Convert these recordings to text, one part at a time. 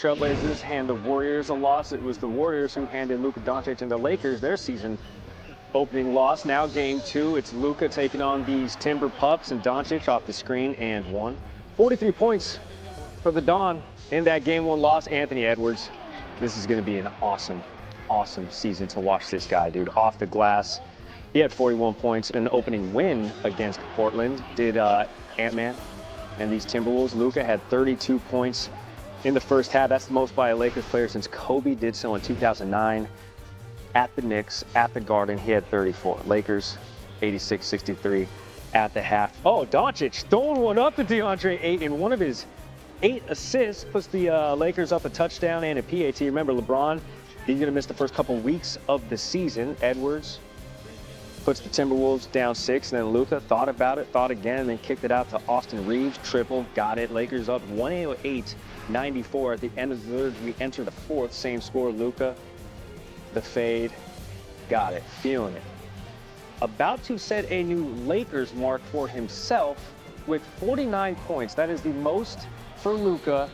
Trailblazers hand the Warriors a loss. It was the Warriors who handed Luka Doncic and the Lakers their season opening loss. Now game 2, it's Luka taking on these Timber Pups, and Doncic off the screen and 1. 43 points for the Don in that game 1 loss. Anthony Edwards, this is going to be an awesome season to watch this guy, dude. Off the glass, he had 41 points in an opening win against Portland. Did Ant-Man and these Timberwolves. Luka had 32 points in the first half. That's the most by a Lakers player since Kobe did so in 2009. At the Knicks, at the Garden, he had 34. Lakers, 86-63 at the half. Oh, Doncic throwing one up to DeAndre Ayton. One of his 8 assists puts the Lakers up a touchdown and a PAT. Remember, LeBron, he's going to miss the first couple weeks of the season. Edwards puts the Timberwolves down 6, and then Luka thought about it, thought again, and then kicked it out to Austin Reeves. Triple, got it. Lakers up 108-94 at the end of the third. We enter the fourth, same score. Luka, the fade, got it, feeling it. About to set a new Lakers mark for himself with 49 points. That is the most for Luka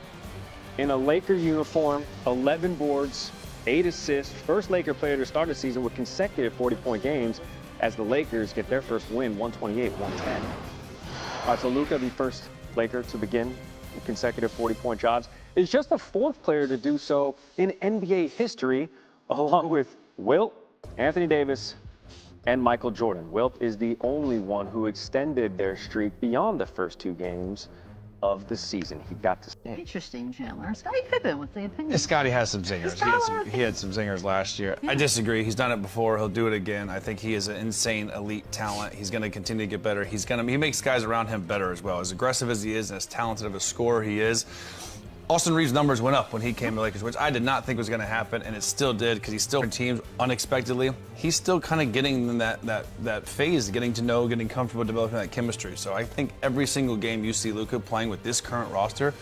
in a Laker uniform. 11 boards, 8 assists. First Laker player to start the season with consecutive 40-point games as the Lakers get their first win, 128-110. All right, so Luka, the first Laker to begin with consecutive 40-point jobs, is just the 4th player to do so in NBA history, along with Wilt, Anthony Davis, and Michael Jordan. Wilt is the only one who extended their streak beyond the first 2 games of the season. He got to stay. Interesting, Chandler. Scottie Pippen with the opinion. Scottie has some zingers. He had some zingers last year. Yeah. I disagree. He's done it before. He'll do it again. I think he is an insane elite talent. He's going to continue to get better. He makes guys around him better as well. As aggressive as he is and as talented of a scorer he is, Austin Reeves' numbers went up when he came to Lakers, which I did not think was going to happen, and it still did because he's still in teams unexpectedly. He's still kind of getting in that phase, getting to know, getting comfortable, developing that chemistry. So I think every single game you see Luka playing with this current roster,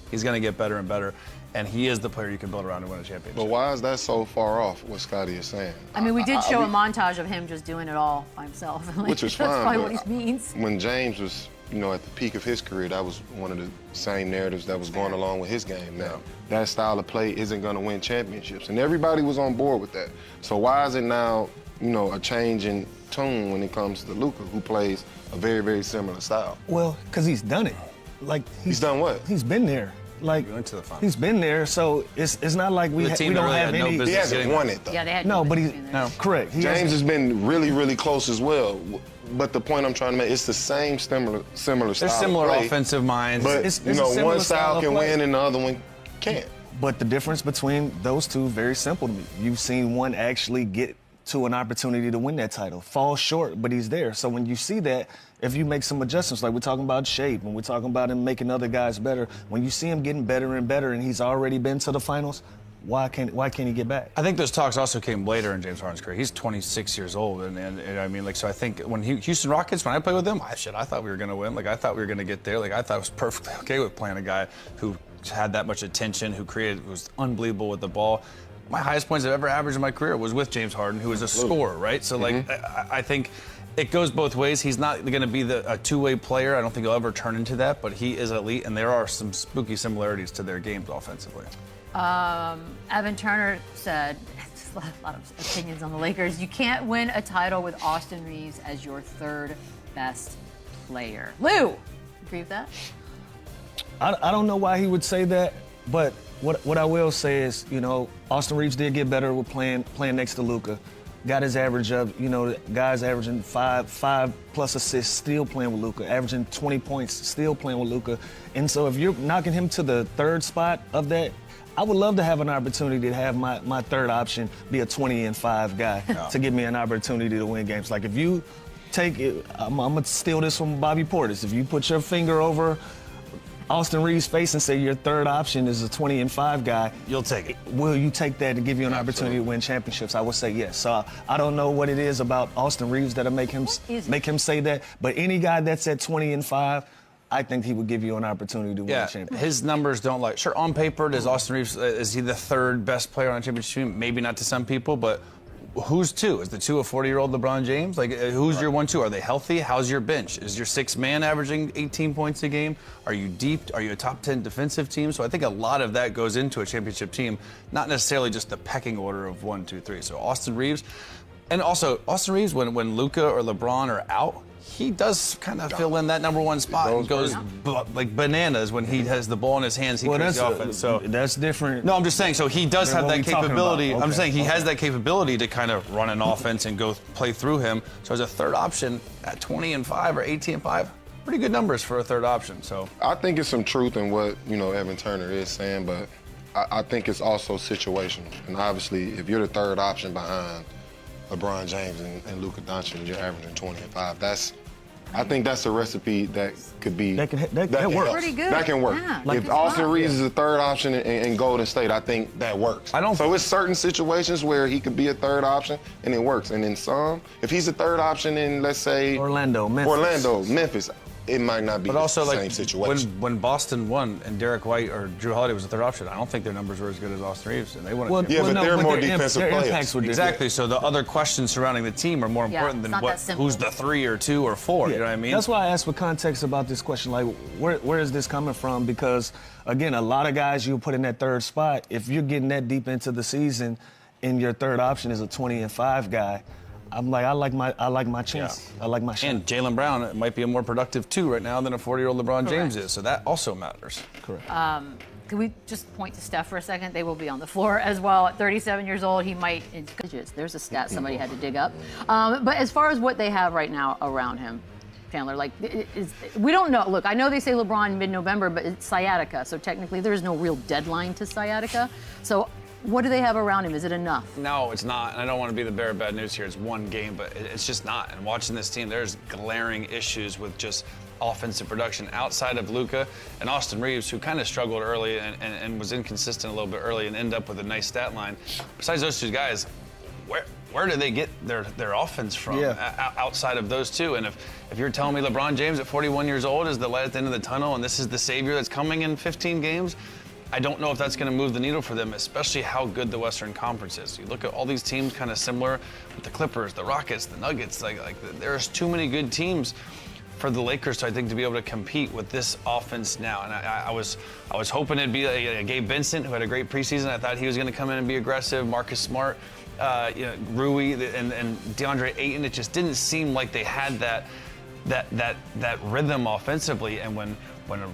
he's going to get better and better, and he is the player you can build around and win a championship. But why is that so far off what Scottie is saying? I mean, we did show a montage of him just doing it all by himself. Which is fine. That's probably what he means. When James was, at the peak of his career, that was one of the same narratives that was going along with his game. Now, that style of play isn't going to win championships, and everybody was on board with that. So why is it now, a change in tune when it comes to Luka, who plays a very, very similar style? Well, because he's done it. Like he's done what? He's been there. Like we went to the finals. He's been there, so it's not like we don't have any. He hasn't won it though. Yeah, they had no, but he's correct. James has been really, really close as well. But the point I'm trying to make, it's the same similar style. They're similar of play, offensive minds. But one style can win and the other one can't. But the difference between those two, very simple to me. You've seen one actually get to an opportunity to win that title. Fall short, but he's there. So when you see that, if you make some adjustments, like we're talking about shape, and we're talking about him making other guys better, when you see him getting better and better and he's already been to the finals, why can't he get back? I think those talks also came later in James Harden's career. He's 26 years old, and I mean, so I think when Houston Rockets, when I played with them, I thought we were going to win. I thought we were going to get there. I thought it was perfectly okay with playing a guy who had that much attention, who was unbelievable with the ball. My highest points I've ever averaged in my career was with James Harden, who was a scorer, right? So, I think it goes both ways. He's not going to be a two-way player. I don't think he'll ever turn into that, but he is elite, and there are some spooky similarities to their games offensively. Evan Turner said, a lot of opinions on the Lakers, you can't win a title with Austin Reeves as your 3rd best player. Lou, agree with that? I don't know why he would say that, but what I will say is, Austin Reeves did get better with playing next to Luka. Got his average of, guys averaging 5+ assists, still playing with Luka, averaging 20 points, still playing with Luka. And so if you're knocking him to the 3rd spot of that, I would love to have an opportunity to have my 3rd option be a 20-5 guy to give me an opportunity to win games. Like if you take it, I'm going to steal this from Bobby Portis. If you put your finger over Austin Reeves' face and say your 3rd option is a 20-5 guy, you'll take it. Will you take that to give you an opportunity to win championships? I would say yes. So I don't know what it is about Austin Reeves that'll make him say that, but any guy that's at 20-5, I think he would give you an opportunity to win a championship. His numbers don't sure, on paper, does Austin Reeves, is he the 3rd best player on a championship team? Maybe not to some people, but who's two? Is the two a 40-year-old LeBron James? Like, who's your 1-2? Are they healthy? How's your bench? Is your sixth man averaging 18 points a game? Are you deep? Are you a top 10 defensive team? So I think a lot of that goes into a championship team, not necessarily just the pecking order of 1, 2, 3. So Austin Reeves, and also Austin Reeves, when Luka or LeBron are out, he does kind of fill in that number one spot and goes like bananas when he has the ball in his hands. He creates the offense. So that's different. No, I'm just saying. So he does have that capability. Okay. I'm saying he has that capability to kind of run an offense and go play through him. So as a third option at 20-5 or 18-5, pretty good numbers for a third option. So I think it's some truth in what Evan Turner is saying, but I think it's also situational. And obviously, if you're the third option behind LeBron James and Luka Doncic, and you're averaging 20-5, I think that's a recipe that could be that can work. Pretty good. That can work. Yeah, If Austin Reeves is a third option in Golden State, I think that works. So it's certain situations where he could be a third option and it works. And in some, if he's a third option in, let's say, Orlando, Memphis, it might not be but also, the like, same situation. when Boston won and Derek White or Drew Holiday was the third option, I don't think their numbers were as good as Austin Reeves, and they won. But they're more defensive players. Exactly. So the other questions surrounding the team are more important than who's the 3 or 2 or 4. You know what I mean? That's why I asked for context about this question. Like, where is this coming from? Because again, a lot of guys you put in that third spot, if you're getting that deep into the season, and your third option is a 20-5 guy. I'm like, I like my chance. Yeah. I like my shot. And Jaylen Brown might be a more productive 2 right now than a 40-year-old LeBron James is. So that also matters. Correct. Can we just point to Steph for a second? They will be on the floor as well. At 37 years old, he might. There's a stat somebody had to dig up. But as far as what they have right now around him, Chandler, like, we don't know. Look, I know they say LeBron mid-November, but it's sciatica. So technically, there is no real deadline to sciatica. So what do they have around him? Is it enough? No, it's not. And I don't want to be the bearer of bad news here. It's one game, but it's just not. And watching this team, there's glaring issues with just offensive production outside of Luka and Austin Reeves, who kind of struggled early and was inconsistent a little bit early and end up with a nice stat line. Besides those two guys, where do they get their offense from outside of those two? And if you're telling me LeBron James at 41 years old is the light at the end of the tunnel and this is the savior that's coming in 15 games, I don't know if that's going to move the needle for them, especially how good the Western Conference is. You look at all these teams kind of similar with the Clippers, the Rockets, the Nuggets. Like there's too many good teams for the Lakers, I think, to be able to compete with this offense now. And I was hoping it'd be a Gabe Vincent, who had a great preseason. I thought he was going to come in and be aggressive. Marcus Smart, Rui, and DeAndre Ayton. It just didn't seem like they had that rhythm offensively. And when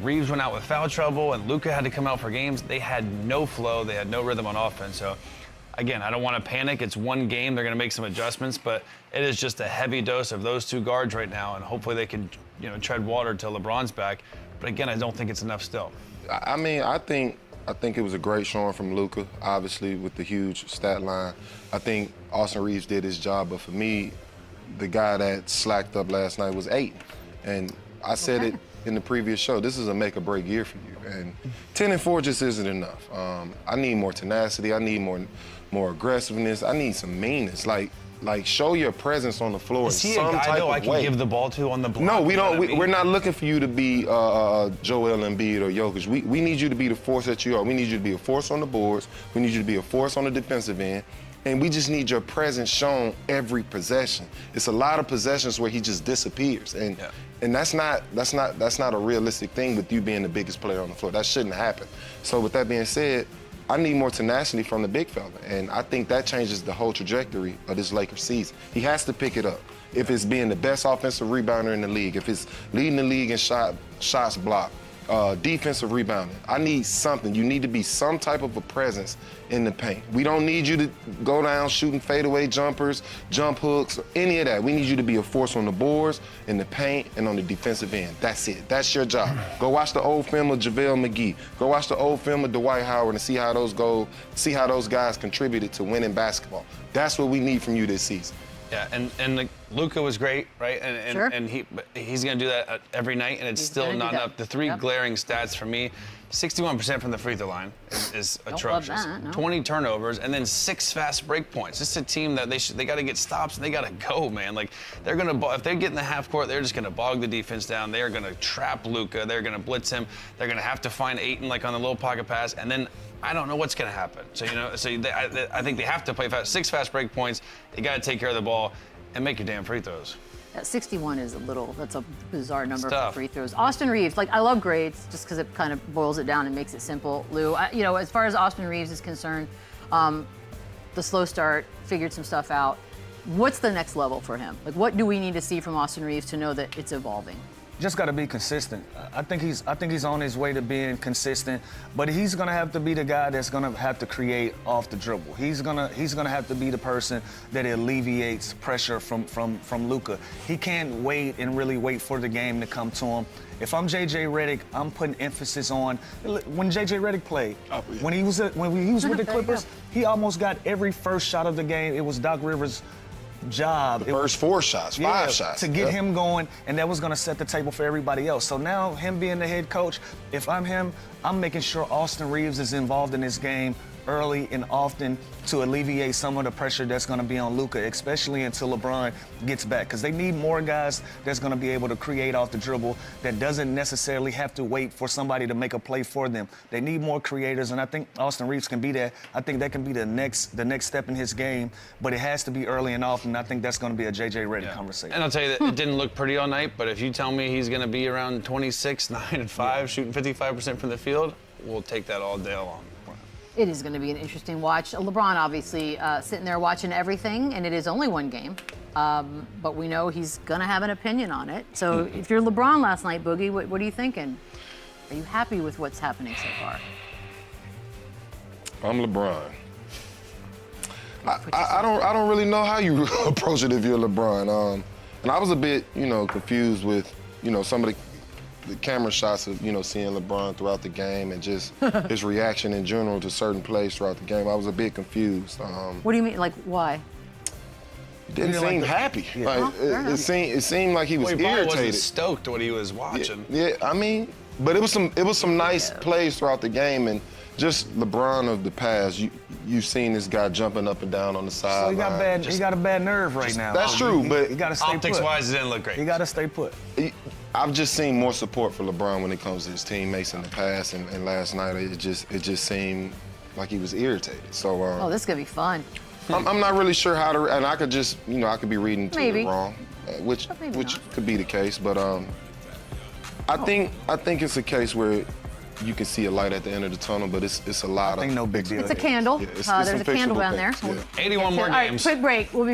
Reeves went out with foul trouble and Luka had to come out for games, they had no flow, they had no rhythm on offense. So again, I don't want to panic. It's one game, they're going to make some adjustments, but it is just a heavy dose of those two guards right now, and hopefully they can tread water till LeBron's back. But again, I don't think it's enough still. I mean, I think it was a great showing from Luka, obviously with the huge stat line. I think Austin Reeves did his job, but for me, the guy that slacked up last night was Ayton. And I said it in the previous show, this is a make or break year for you. And 10-4 just isn't enough. I need more tenacity. I need more aggressiveness. I need some meanness. Like show your presence on the floor. Is he some a guy type though of I can way. give the ball to on the block? No, we don't. I mean? We're not looking for you to be Joel Embiid or Jokic. We need you to be the force that you are. We need you to be a force on the boards. We need you to be a force on the defensive end. And we just need your presence shown every possession. It's a lot of possessions where he just disappears, and that's not a realistic thing with you being the biggest player on the floor. That shouldn't happen. So with that being said, I need more tenacity from the big fella, and I think that changes the whole trajectory of this Lakers season. He has to pick it up. If it's being the best offensive rebounder in the league, if it's leading the league in shots blocked, defensive rebounding. I need something. You need to be some type of a presence in the paint. We don't need you to go down shooting fadeaway jumpers, jump hooks, or any of that. We need you to be a force on the boards, in the paint, and on the defensive end. That's it. That's your job. Go watch the old film of JaVale McGee. Go watch the old film of Dwight Howard and see how those guys contributed to winning basketball. That's what we need from you this season. Yeah, and Luka was great, right? And he's going to do that every night, and it's still not enough. The three glaring stats for me: 61% from the free throw line is atrocious. Love that, no. 20 turnovers, and then 6 fast break points. This is a team that they got to get stops and they got to go, man. Like they're going to if they get in the half court, they're just going to bog the defense down. They are going to trap Luka. They're going to blitz him. They're going to have to find Ayton like on the low pocket pass, and then I don't know what's going to happen. So, I think they have to play fast. 6 fast break points. You got to take care of the ball and make your damn free throws. 61 is that's a bizarre number Stuff. for free throws. Austin Reeves, I love grades just because it kind of boils it down and makes it simple. Lou, as far as Austin Reeves is concerned, the slow start, figured some stuff out. What's the next level for him? What do we need to see from Austin Reeves to know that it's evolving? Just got to be consistent. I think he's on his way to being consistent, but he's gonna have to be the guy that's gonna have to create off the dribble. He's gonna have to be the person that alleviates pressure from Luka. He can't wait and really wait for the game to come to him. If I'm JJ Redick, I'm putting emphasis on when JJ Redick played. Oh, yeah. When he was with the Clippers, he almost got every first shot of the game. It was Doc Rivers' job. First 4 shots, 5 shots. To get him going, and that was going to set the table for everybody else. So now, him being the head coach, if I'm him, I'm making sure Austin Reeves is involved in this game early and often to alleviate some of the pressure that's going to be on Luka, especially until LeBron gets back. Because they need more guys that's going to be able to create off the dribble that doesn't necessarily have to wait for somebody to make a play for them. They need more creators, and I think Austin Reeves can be that. I think that can be the next step in his game, but it has to be early and often. I think that's going to be a JJ Redick conversation. And I'll tell you that it didn't look pretty all night, but if you tell me he's going to be around 26, 9, and 5, shooting 55% from the field, we'll take that all day long. It is going to be an interesting watch. LeBron obviously sitting there watching everything, and it is only one game. But we know he's going to have an opinion on it. So if you're LeBron last night, Boogie, what are you thinking? Are you happy with what's happening so far? I'm LeBron. I don't really know how you approach it if you're LeBron. And I was a bit, confused with, some of the camera shots of, seeing LeBron throughout the game and just his reaction in general to certain plays throughout the game. I was a bit confused. What do you mean, why? Didn't seem happy. Yeah. It seemed like he was He probably wasn't irritated. stoked what he was watching. Yeah, but it was some nice plays throughout the game, and just LeBron of the past. You've seen this guy jumping up and down on the sideline. So he got a bad nerve right now. That's true, but he got to stay put. Optics-wise, it didn't look great. He got to stay put. I've just seen more support for LeBron when it comes to his teammates in the past, and last night it just seemed like he was irritated. So This is gonna be fun. I'm not really sure how to, and I could just, I could be reading it wrong, which could be the case. But I think it's a case where you can see a light at the end of the tunnel, but it's a lot of. Ain't no big deal. It's a candle. Yeah, it's There's a candle fixable down there. things, yeah. 81 more All right, games. quick break. We'll be